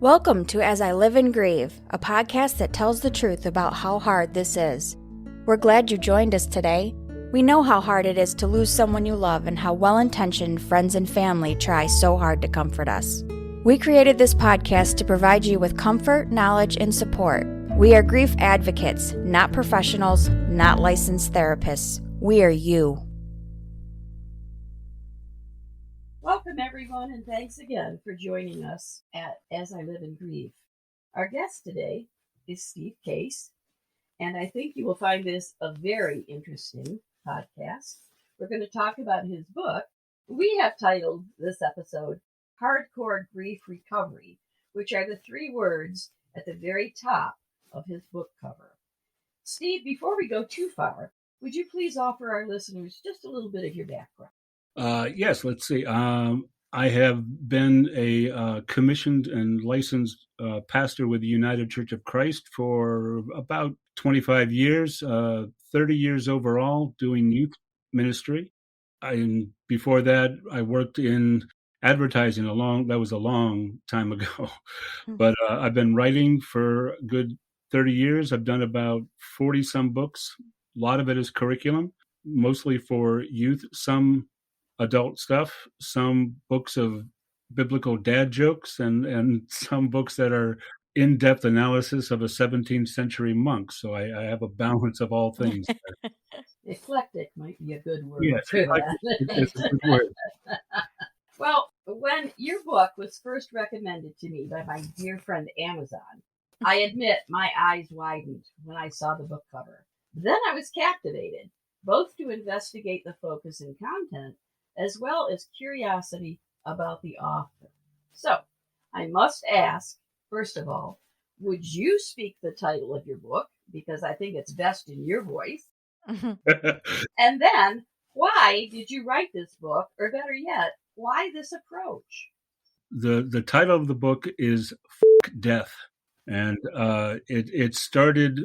Welcome to As I Live and Grieve, a podcast that tells the truth about how hard this is. We're glad you joined us today. We know how hard it is to lose someone you love and how well-intentioned friends and family try so hard to comfort us. We created this podcast to provide you with comfort, knowledge, and support. We are grief advocates, not professionals, not licensed therapists. We are you. Welcome, everyone, and thanks again for joining us at As I Live and Grieve. Our guest today is Steve Case, and I think you will find this a very interesting podcast. We're going to talk about his book. We have titled this episode, Hardcore Grief Recovery, which are the three words at the very top of his book cover. Steve, before we go too far, would you please offer our listeners just a little bit of your background? Yes, let's see. I have been a commissioned and licensed pastor with the United Church of Christ for about 25 years, 30 years overall, doing youth ministry. Before that, I worked in advertising that was a long time ago. But I've been writing for a good 30 years. I've done about 40 some books. A lot of it is curriculum, mostly for youth, some adult stuff, some books of biblical dad jokes, and some books that are in-depth analysis of a 17th century monk. So I have a balance of all things. Eclectic might be a good word. Yes, for that. it's a good word. Well, when your book was first recommended to me by my dear friend Amazon, I admit my eyes widened when I saw the book cover. Then I was captivated, both to investigate the focus and content, as well as curiosity about the author. So, I must ask, first of all, would you speak the title of your book? Because I think it's best in your voice. And then, why did you write this book? Or better yet, why this approach? The title of the book is Death. And it started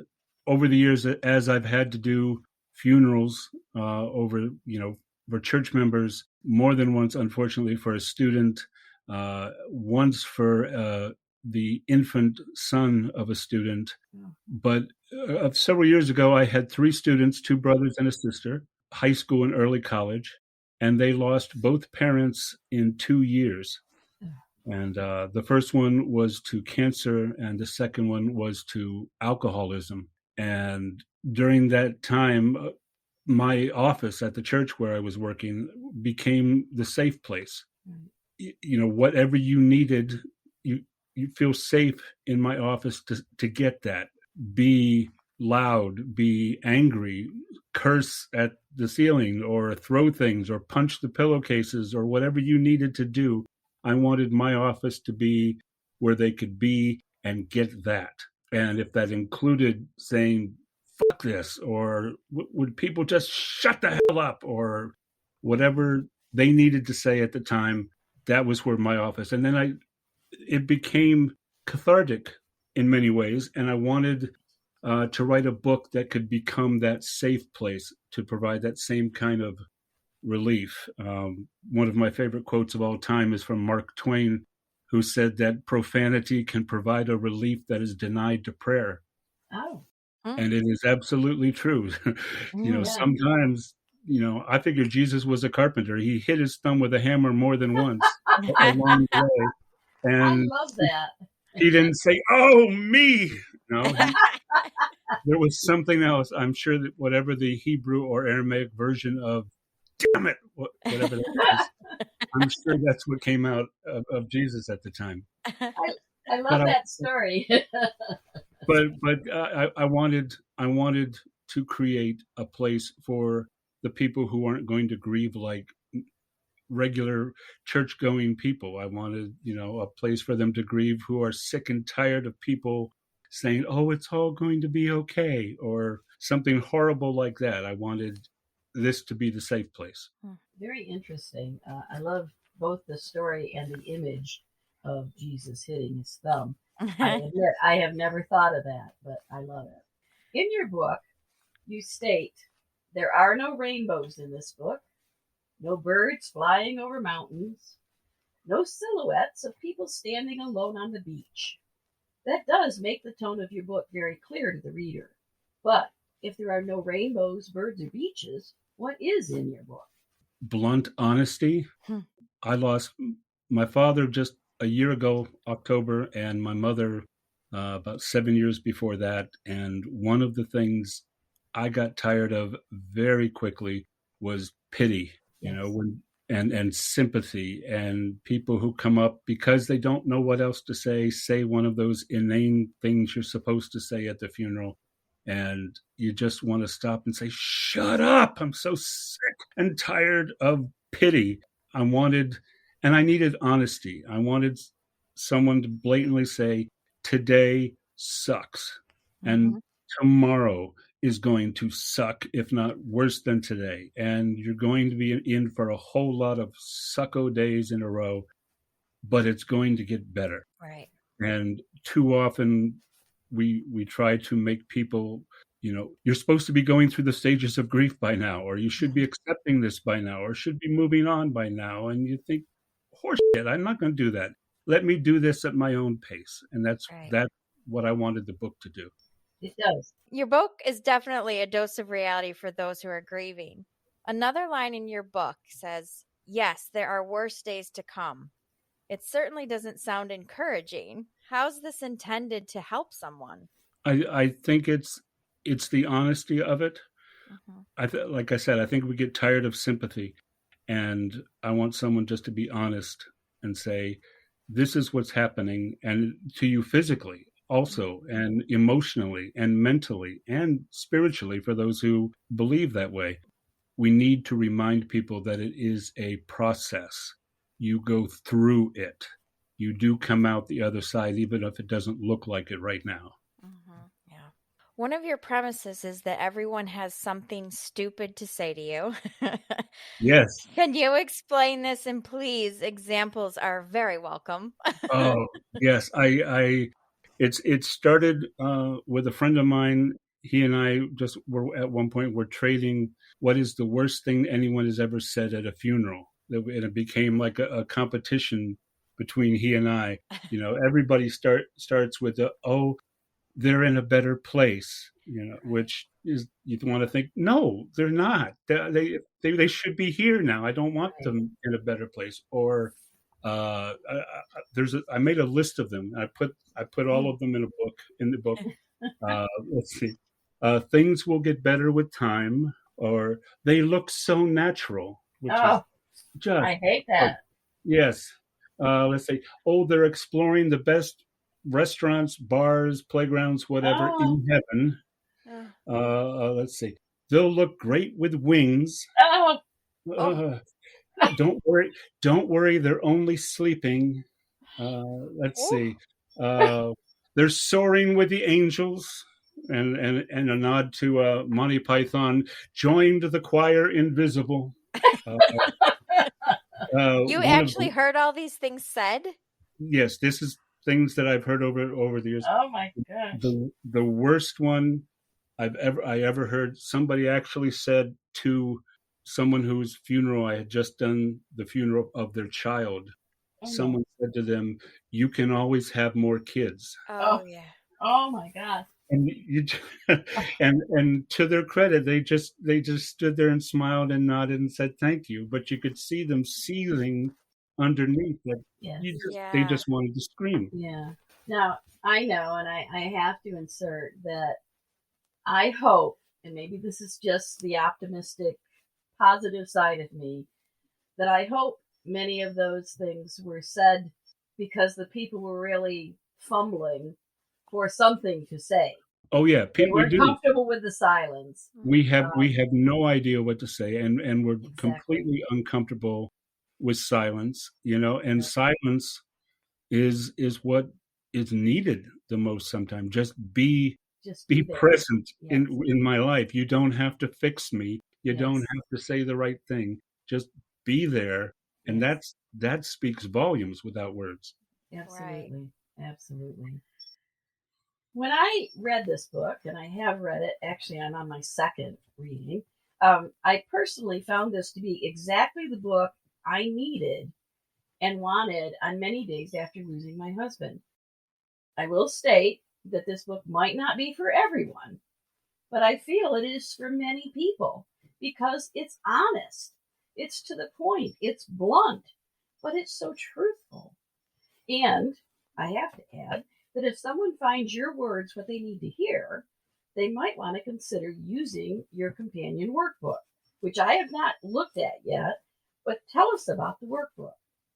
over the years as I've had to do funerals for church members, more than once, unfortunately, for a student, once for the infant son of a student. But several years ago, I had three students, two brothers and a sister, high school and early college, and they lost both parents in 2 years. And the first one was to cancer, and the second one was to alcoholism. And during that time, my office at the church where I was working became the safe place. Whatever you needed, you feel safe in my office to get that. Be loud, be angry, curse at the ceiling, or throw things, or punch the pillowcases, or whatever you needed to do. I wanted my office to be where they could be and get that. And if that included saying, fuck this, or would people just shut the hell up, or whatever they needed to say at the time, that was where my office. And then it became cathartic in many ways. And I wanted to write a book that could become that safe place to provide that same kind of relief. One of my favorite quotes of all time is from Mark Twain, who said that profanity can provide a relief that is denied to prayer. Oh. And it is absolutely true. Sometimes, I figure Jesus was a carpenter. He hit his thumb with a hammer more than once along the way. And I love that. He didn't say, "Oh, me." No, there was something else. I'm sure that whatever the Hebrew or Aramaic version of "damn it," whatever that is, I'm sure that's what came out of Jesus at the time. I love that story. But I wanted to create a place for the people who aren't going to grieve like regular church-going people. I wanted, a place for them to grieve who are sick and tired of people saying, "Oh, it's all going to be okay," or something horrible like that. I wanted this to be the safe place. Very interesting. I love both the story and the image of Jesus hitting his thumb. I admit, I have never thought of that, but I love it. In your book, you state, there are no rainbows in this book, no birds flying over mountains, No silhouettes of people standing alone on the beach. That does make the tone of your book very clear to the reader. But if there are no rainbows, birds, or beaches, what is in your book? Blunt honesty. I lost my father just a year ago, October, and my mother about 7 years before that. And one of the things I got tired of very quickly was pity, Yes. and sympathy, and people who come up because they don't know what else to say one of those inane things you're supposed to say at the funeral. And you just want to stop and say, shut up. I'm so sick and tired of pity. I wanted, and I needed honesty. I wanted someone to blatantly say, today sucks. And tomorrow is going to suck, if not worse than today. And you're going to be in for a whole lot of sucko days in a row, but it's going to get better. Right. And too often we try to make people, you're supposed to be going through the stages of grief by now, or you should be accepting this by now, or should be moving on by now. And you think, horseshit, I'm not going to do that. Let me do this at my own pace. And that's what I wanted the book to do. It does. Your book is definitely a dose of reality for those who are grieving. Another line in your book says, yes, there are worse days to come. It certainly doesn't sound encouraging. How's this intended to help someone? I think it's the honesty of it. Like I said, I think we get tired of sympathy, and I want someone just to be honest and say, this is what's happening, and to you physically also, and emotionally and mentally and spiritually for those who believe that way. We need to remind people that it is a process. You go through it. You do come out the other side, even if it doesn't look like it right now. Yeah. One of your premises is that everyone has something stupid to say to you. Yes. Can you explain this? And please, examples are very welcome. Oh, yes. It started with a friend of mine. He and I just were at one point, we're trading what is the worst thing anyone has ever said at a funeral. And it became like a competition between he and I. Everybody starts with they're in a better place, which is, you want to think, no, they're not. They should be here now. I don't want them in a better place. Or I made a list of them. I put all of them in the book. Let's see. Things will get better with time, or they look so natural, which is just, I hate that. Yes. Let's say, they're exploring the best restaurants, bars, playgrounds, whatever in heaven. Let's see. They'll look great with wings. Don't worry. They're only sleeping. Let's see. They're soaring with the angels. And a nod to Monty Python. Joined the choir invisible. You actually heard all these things said? Yes, this is things that I've heard over the years. Oh my gosh! The worst one I ever heard. Somebody actually said to someone whose funeral I had just done, the funeral of their child. Someone said to them, "You can always have more kids." Oh yeah. Oh my God! And and to their credit, they just stood there and smiled and nodded and said thank you. But you could see them seething underneath. They just wanted to scream. Yeah. Now I know, and I have to insert that I hope, and maybe this is just the optimistic, positive side of me, that I hope many of those things were said because the people were really fumbling for something to say. Oh yeah, people were comfortable with the silence. We have no idea what to say, and we're completely uncomfortable with silence. And silence is what is needed the most sometimes. Just be present in my life. You don't have to fix me. You don't have to say the right thing. Just be there, and that speaks volumes without words. Absolutely. Absolutely. When I read this book, and I have read it, actually I'm on my second reading, I personally found this to be exactly the book I needed and wanted on many days after losing my husband. I will state that this book might not be for everyone, but I feel it is for many people because it's honest, it's to the point, it's blunt, but it's so truthful. And I have to add that if someone finds your words what they need to hear, they might want to consider using your companion workbook, which I have not looked at yet, but tell us about the workbook.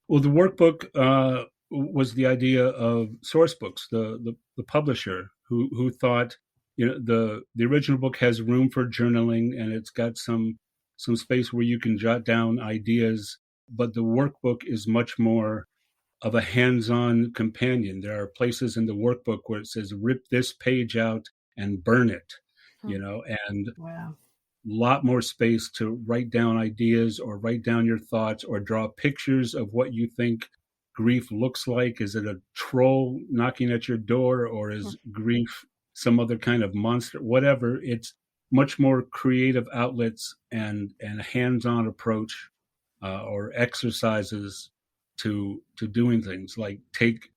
Well, the workbook was the idea of Sourcebooks, the publisher, who thought, the original book has room for journaling and it's got some space where you can jot down ideas, but the workbook is much more of a hands-on companion. There are places in the workbook where it says, rip this page out and burn it, and Wow. lot more space to write down ideas or write down your thoughts or draw pictures of what you think grief looks like. Is it a troll knocking at your door, or is grief some other kind of monster? Whatever. It's much more creative outlets and a hands-on approach or exercises to doing things, like take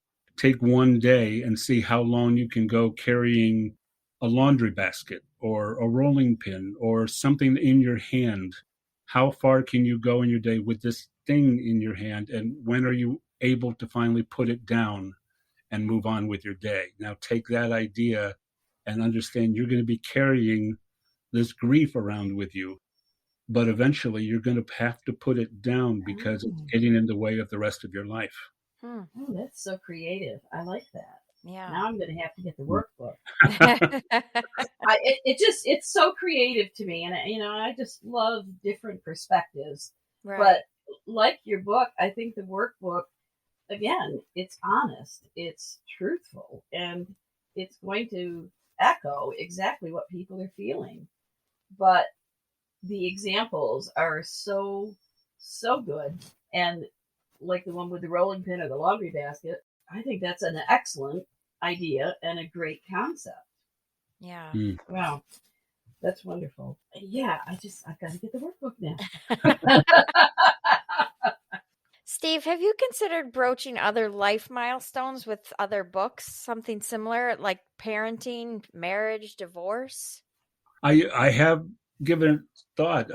one day and see how long you can go carrying a laundry basket or a rolling pin or something in your hand. How far can you go in your day with this thing in your hand, and when are you able to finally put it down and move on with your day? Now take that idea and understand you're going to be carrying this grief around with you, but eventually you're going to have to put it down because it's getting in the way of the rest of your life. Oh, that's so creative. I like that. Yeah. Now I'm going to have to get the workbook. It's so creative to me. And, I just love different perspectives. Right. But like your book, I think the workbook, again, it's honest, it's truthful, and it's going to echo exactly what people are feeling. But the examples are so good. And like the one with the rolling pin or the laundry basket, I think that's an excellent idea and a great concept. Yeah. Wow. That's wonderful. Yeah, I've got to get the workbook now. Steve, have you considered broaching other life milestones with other books? Something similar, like parenting, marriage, divorce? I have given thought.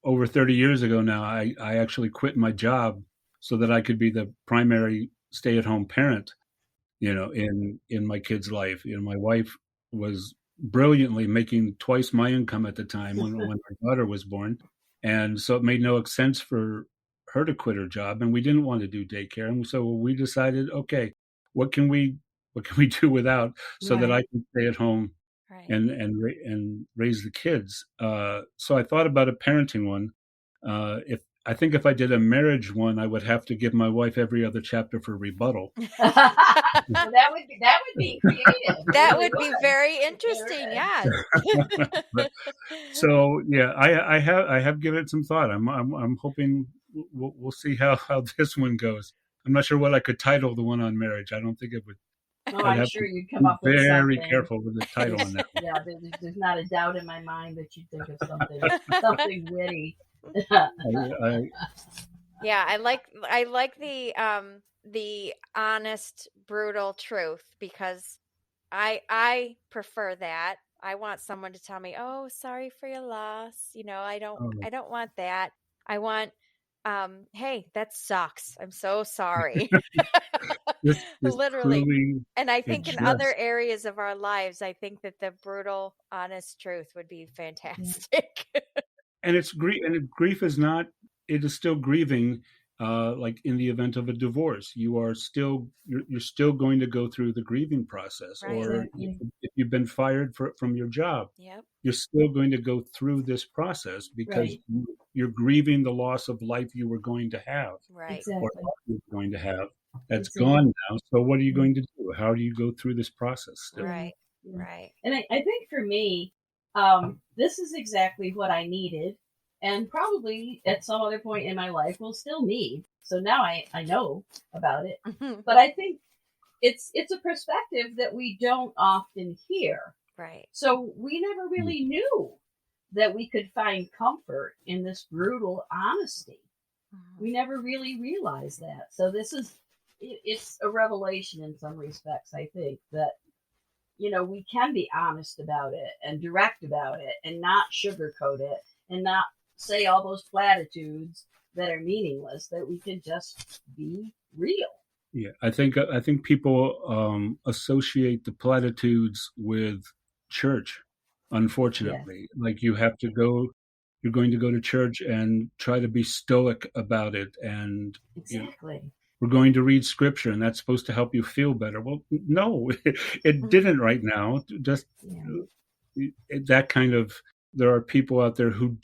Over 30 years ago now, I actually quit my job so that I could be the primary stay-at-home parent, in my kid's life. My wife was brilliantly making twice my income at the time when my daughter was born. And so it made no sense for her to quit her job, and we didn't want to do daycare. And so we decided, okay, what can we do without, so that I can stay at home and raise the kids. So I thought about a parenting one. If I did a marriage one, I would have to give my wife every other chapter for rebuttal. Well, that would be creative. That would be very interesting. Yes. So yeah, I have given it some thought. I'm hoping we'll see how this one goes. I'm not sure what I could title the one on marriage. I don't think it would. Oh, I'm sure you'd come up with something. Very careful with the title on that one. Yeah, there's not a doubt in my mind that you'd think of something witty. Yeah, I like the honest, brutal truth, because I prefer that. I want someone to tell me, "Oh, sorry for your loss." I don't want that. I want, hey, that sucks. I'm so sorry. This Literally. truly, and I think in other areas of our lives, I think that the brutal, honest truth would be fantastic. and it's grief, and grief is not. It is still grieving. Like in the event of a divorce, you're still going to go through the grieving process. Right. Or if you've been fired from your job, Yep. you're still going to go through this process because you're grieving the loss of life you were going to have, Right. or Exactly. life you were going to have. That's gone now. So what are you going to do? How do you go through this process still? Right. Yeah. Right. And I think for me, this is exactly what I needed, and probably at some other point in my life will still need. So now I know about it. But I think it's a perspective that we don't often hear. Right. So we never really knew that we could find comfort in this brutal honesty. We never really realized that. So it's a revelation in some respects, I think, that, we can be honest about it and direct about it and not sugarcoat it and not say all those platitudes that are meaningless, that we can just be real. Yeah, I think people associate the platitudes with church. Unfortunately, like you're going to go to church and try to be stoic about it, and Exactly. we're going to read scripture, and that's supposed to help you feel better. Well, no, it didn't right now. Just that kind of. There are people out there who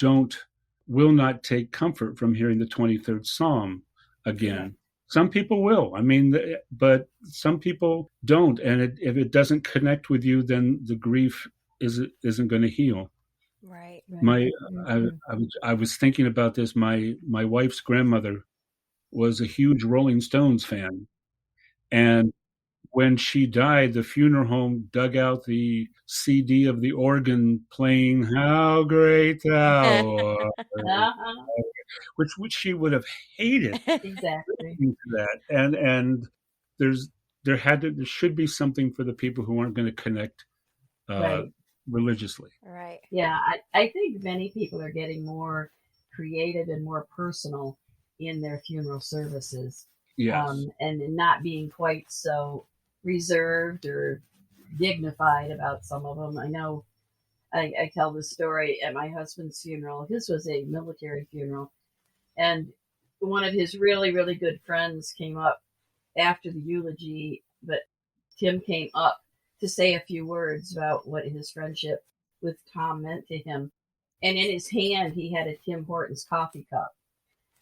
will not take comfort from hearing the 23rd Psalm again. Yeah. Some people will. I mean, but some people don't. And if it doesn't connect with you, then the grief isn't going to heal. Right. I was thinking about this. My wife's grandmother was a huge Rolling Stones fan, and when she died, the funeral home dug out the CD of the organ playing "How Great Thou Art," which she would have hated. Exactly. That and there should be something for the people who aren't going to connect religiously. Right. Yeah, I think many people are getting more creative and more personal in their funeral services. Yes. And not being quite so reserved or dignified about some of them. I know I tell this story at my husband's funeral. His was a military funeral, and one of his really, really good friends came up after the eulogy, but Tim came up to say a few words about what his friendship with Tom meant to him. And in his hand, he had a Tim Hortons coffee cup.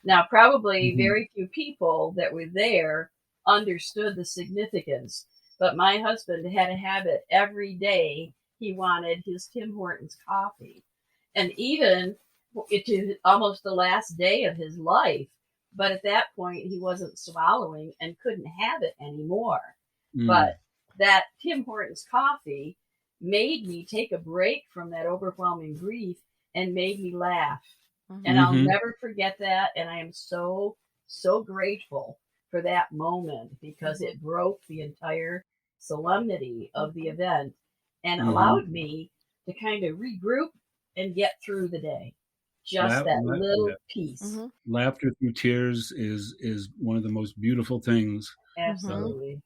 Now, probably very few people that were there understood the significance, but my husband had a habit every day. He wanted his Tim Hortons coffee, and even to almost the last day of his life. But at that point, he wasn't swallowing and couldn't have it anymore. But that Tim Hortons coffee made me take a break from that overwhelming grief and made me laugh. And I'll never forget that. And I am so, so grateful for that moment, because it broke the entire solemnity of the event and allowed me to kind of regroup and get through the day. Just that little piece. Laughter through tears is one of the most beautiful things. Absolutely.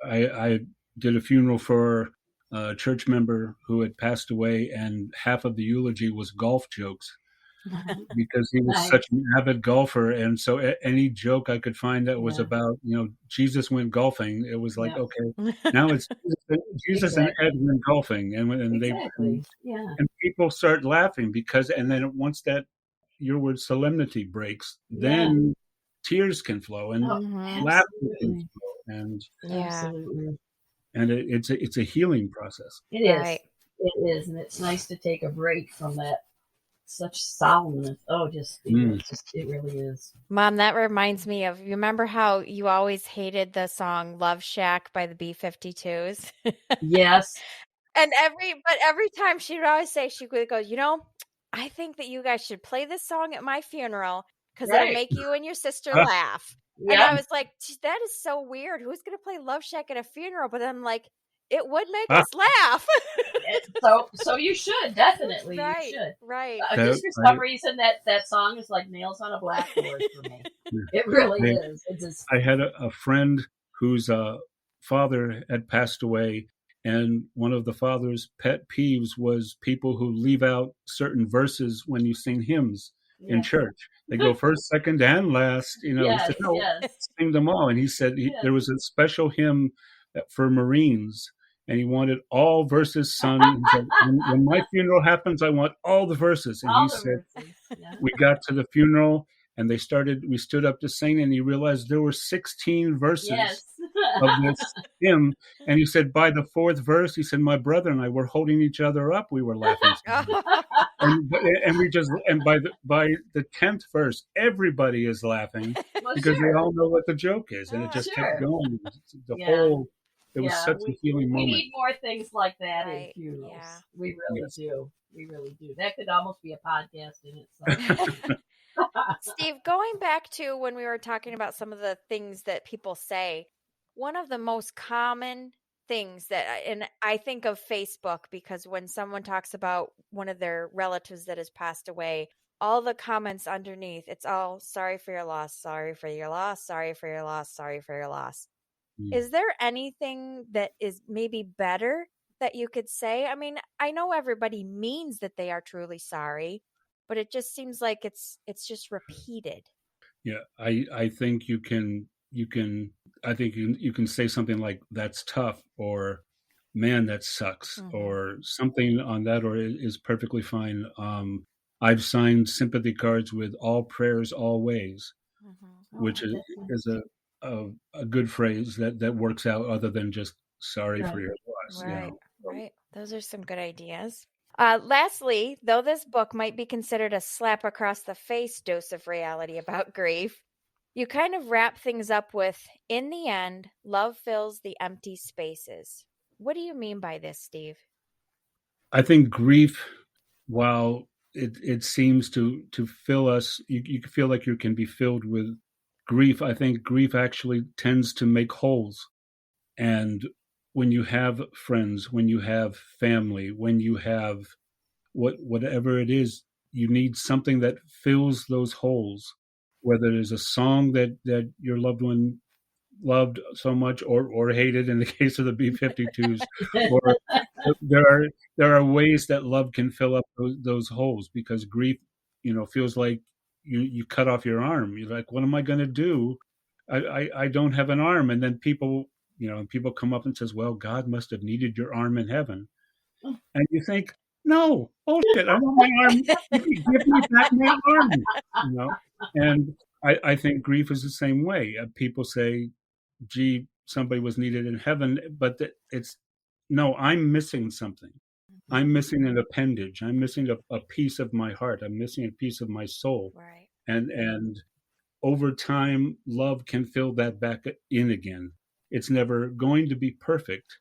I did a funeral for a church member who had passed away, and half of the eulogy was golf jokes. Because he was such an avid golfer, and so any joke I could find that was about, Jesus went golfing, it was like, okay, now it's Jesus and Ed went golfing, and and people start laughing and then once that your word solemnity breaks, then tears can flow and laughter can flow, and absolutely, and it's a healing process. It is. It is, and it's nice to take a break from that. Such solemnness. Oh, it really is. Mom, that reminds me of, you remember how you always hated the song Love Shack by the B-52s? Yes. And every time she would always say, she would go, I think that you guys should play this song at my funeral because it'll make you and your sister laugh. Yep. And I was like, that is so weird. Who's going to play Love Shack at a funeral? But I'm like, it would make us laugh. So you should, definitely. Right, you should. Right. Just for some reason that song is like nails on a blackboard for me. It really is. I had a friend whose father had passed away, and one of the father's pet peeves was people who leave out certain verses when you sing hymns in church. They go first, second, and last. He said, no, sing them all. And he said there was a special hymn for Marines, and he wanted all verses sung. He said, when my funeral happens, I want all the verses. And he said, we got to the funeral, and we stood up to sing, and he realized there were 16 verses of this hymn. And he said, by the fourth verse, he said, my brother and I were holding each other up. We were laughing. and by the 10th verse, everybody is laughing because they all know what the joke is. And it just kept going. It was such a healing moment. We need more things like that in funerals. Yeah. We really do. We really do. That could almost be a podcast in itself. Steve, going back to when we were talking about some of the things that people say, one of the most common things and I think of Facebook because when someone talks about one of their relatives that has passed away, all the comments underneath, it's all sorry for your loss, sorry for your loss, sorry for your loss, sorry for your loss. Is there anything that is maybe better that you could say? I mean, I know everybody means that they are truly sorry, but it just seems like it's just repeated. Yeah, I think you can say something like that's tough, or man, that sucks, or something on that, or is perfectly fine. I've signed sympathy cards with all prayers always, which is a good phrase that works out other than just sorry for your loss. Right, right. Those are some good ideas. Lastly, though this book might be considered a slap across the face dose of reality about grief, you kind of wrap things up with, in the end, love fills the empty spaces. What do you mean by this, Steve? I think grief, while it seems to fill us, you feel like you can be filled with grief. I think grief actually tends to make holes. And when you have friends, when you have family, when you have whatever it is, you need something that fills those holes. Whether it is a song that your loved one loved so much, or hated in the case of the B-52s, or there are ways that love can fill up those holes, because grief, feels like you cut off your arm. You're like, what am I going to do? I don't have an arm. And then people come up and says, well, God must have needed your arm in heaven. And you think, no, bullshit. I want my arm. Give me back my arm. And I think grief is the same way. People say, gee, somebody was needed in heaven, but it's no, I'm missing something. I'm missing an appendage. I'm missing a piece of my heart. I'm missing a piece of my soul. Right. And over time, love can fill that back in again. It's never going to be perfect.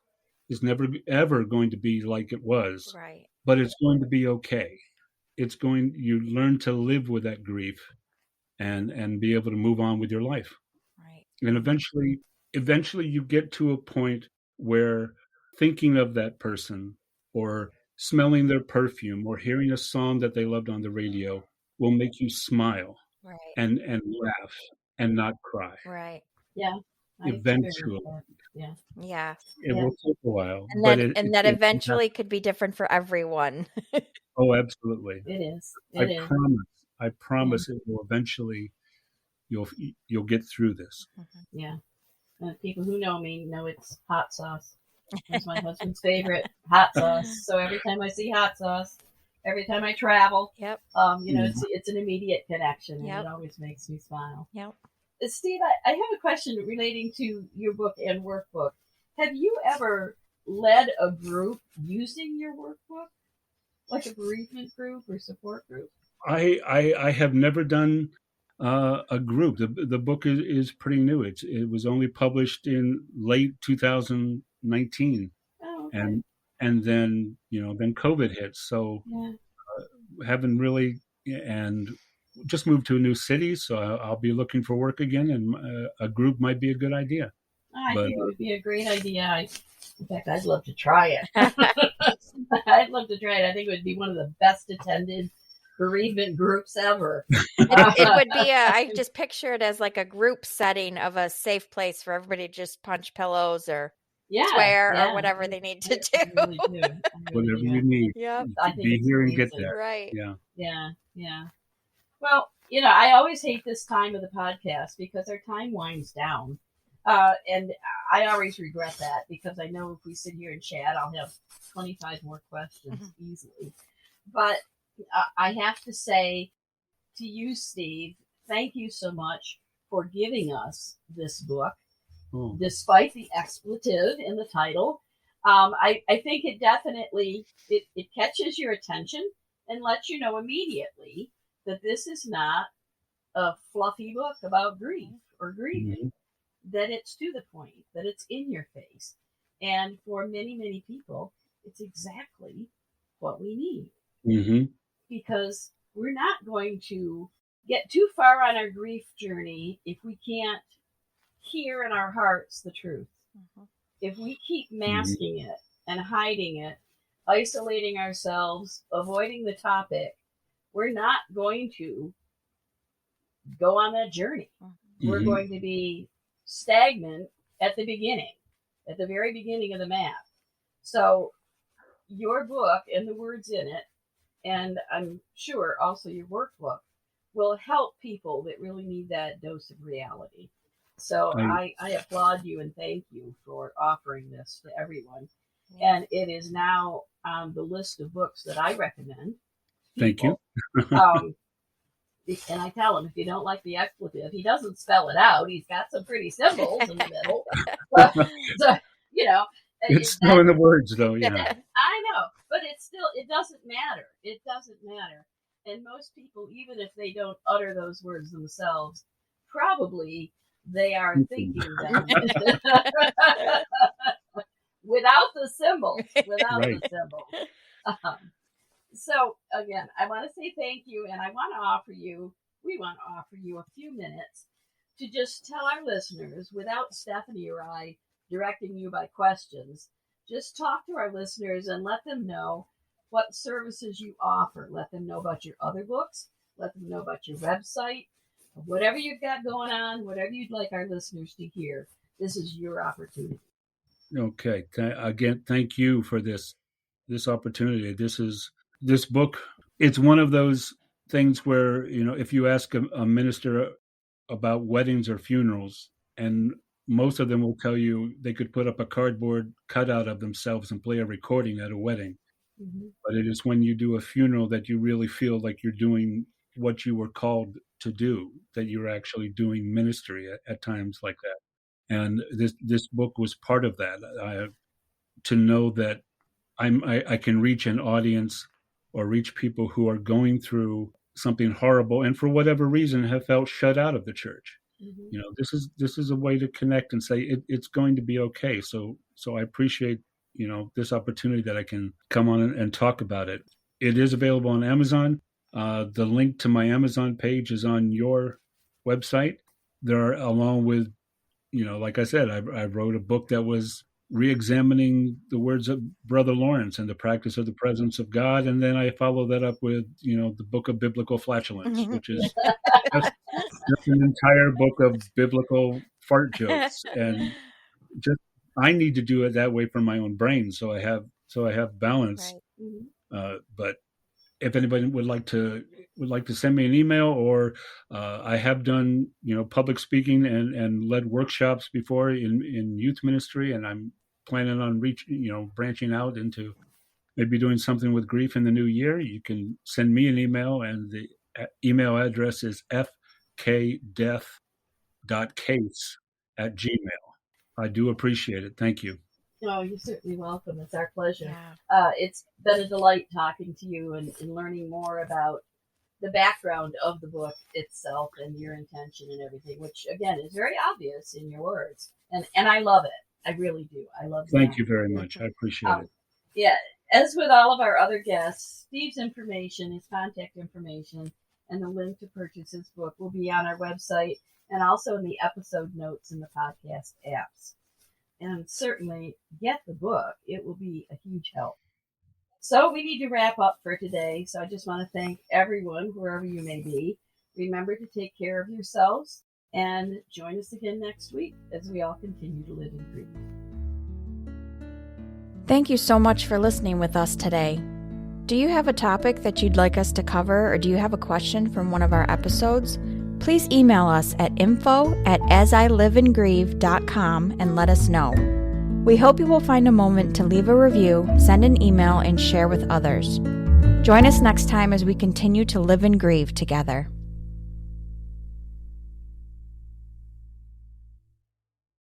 It's never ever going to be like it was. Right. But it's going to be okay. You learn to live with that grief and be able to move on with your life. Right. And eventually you get to a point where thinking of that person, or smelling their perfume, or hearing a song that they loved on the radio will make you smile, Right. and laugh and not cry. Right. Yeah. Eventually. Yeah. Yeah. It will take a while. And But that eventually could be different for everyone. Oh, absolutely. It is. I promise it will eventually, you'll get through this. Yeah. People who know me know it's hot sauce. It's my husband's favorite, hot sauce. So every time I see hot sauce, every time I travel, it's an immediate connection, and it always makes me smile. Yep. Steve, I have a question relating to your book and workbook. Have you ever led a group using your workbook, like a bereavement group or support group? I have never done a group. The book is pretty new. It was only published in late 2019, and then COVID hit. So haven't really, and just moved to a new city. So I'll be looking for work again, and a group might be a good idea. I think it would be a great idea. In fact, I'd love to try it. I'd love to try it. I think it would be one of the best attended bereavement groups ever. It would be I just picture it as like a group setting of a safe place for everybody to just punch pillows or swear or whatever they need to do. Really whatever you need. Yep. Be here and get there. Right. Yeah. Well, I always hate this time of the podcast because our time winds down. And I always regret that, because I know if we sit here and chat, I'll have 25 more questions easily. But I have to say to you, Steve, thank you so much for giving us this book, despite the expletive in the title. I think it definitely, it catches your attention and lets you know immediately that this is not a fluffy book about grief or grieving, that it's to the point, that it's in your face. And for many, many people, it's exactly what we need. Because we're not going to get too far on our grief journey if we can't hear in our hearts the truth. If we keep masking it and hiding it, isolating ourselves, avoiding the topic, we're not going to go on that journey. We're going to be stagnant at the beginning, at the very beginning of the map. So your book and the words in it, and I'm sure also your workbook, will help people that really need that dose of reality. So I applaud you and thank you for offering this to everyone. And it is now on the list of books that I recommend. Thank you. And I tell him, if you don't like the expletive, he doesn't spell it out. He's got some pretty symbols in the middle. So, it's still in the words, though. Yeah, I know, but it doesn't matter. It doesn't matter. And most people, even if they don't utter those words themselves, probably they are thinking them without the symbols. The symbols. So again, I want to say thank you, and we want to offer you a few minutes to just tell our listeners, without Stephanie or I directing you by questions, just talk to our listeners and let them know what services you offer. Let them know about your other books. Let them know about your website. Whatever you've got going on, whatever you'd like our listeners to hear, this is your opportunity. Okay. Again, thank you for this opportunity. This book, it's one of those things where, if you ask a minister about weddings or funerals, and most of them will tell you they could put up a cardboard cutout of themselves and play a recording at a wedding. But it is when you do a funeral that you really feel like you're doing what you were called to do, that you're actually doing ministry at times like that. And this book was part of that. To know that I can reach an audience or reach people who are going through something horrible and for whatever reason have felt shut out of the church. This is a way to connect and say it's going to be okay. So I appreciate this opportunity that I can come on and talk about it. It is available on Amazon. The link to my Amazon page is on your website. There are, along with, like I said, I wrote a book that was re-examining the words of Brother Lawrence and the practice of the presence of God. And then I follow that up with, the book of biblical flatulence, which is just an entire book of biblical fart jokes. And I need to do it that way for my own brain. So I have balance. Right. But if anybody would like to send me an email, or I have done, public speaking and led workshops before in youth ministry, and I'm planning on branching out into maybe doing something with grief in the new year. You can send me an email, and the email address is fkdeath.case@gmail. I do appreciate it. Thank you. Oh, you're certainly welcome. It's our pleasure. Yeah. It's been a delight talking to you and learning more about the background of the book itself and your intention and everything, which, again, is very obvious in your words. And I love it. I really do. I love it. Thank you very much. I appreciate it. Yeah. As with all of our other guests, Steve's information, his contact information, and the link to purchase his book will be on our website and also in the episode notes in the podcast apps. And certainly get the book. It will be a huge help. So we need to wrap up for today. So I just want to thank everyone, wherever you may be. Remember to take care of yourselves and join us again next week as we all continue to live in grief. Thank you so much for listening with us today. Do you have a topic that you'd like us to cover, or do you have a question from one of our episodes? Please email us at info@asiliveinGrieve.com and let us know. We hope you will find a moment to leave a review, send an email, and share with others. Join us next time as we continue to live and grieve together.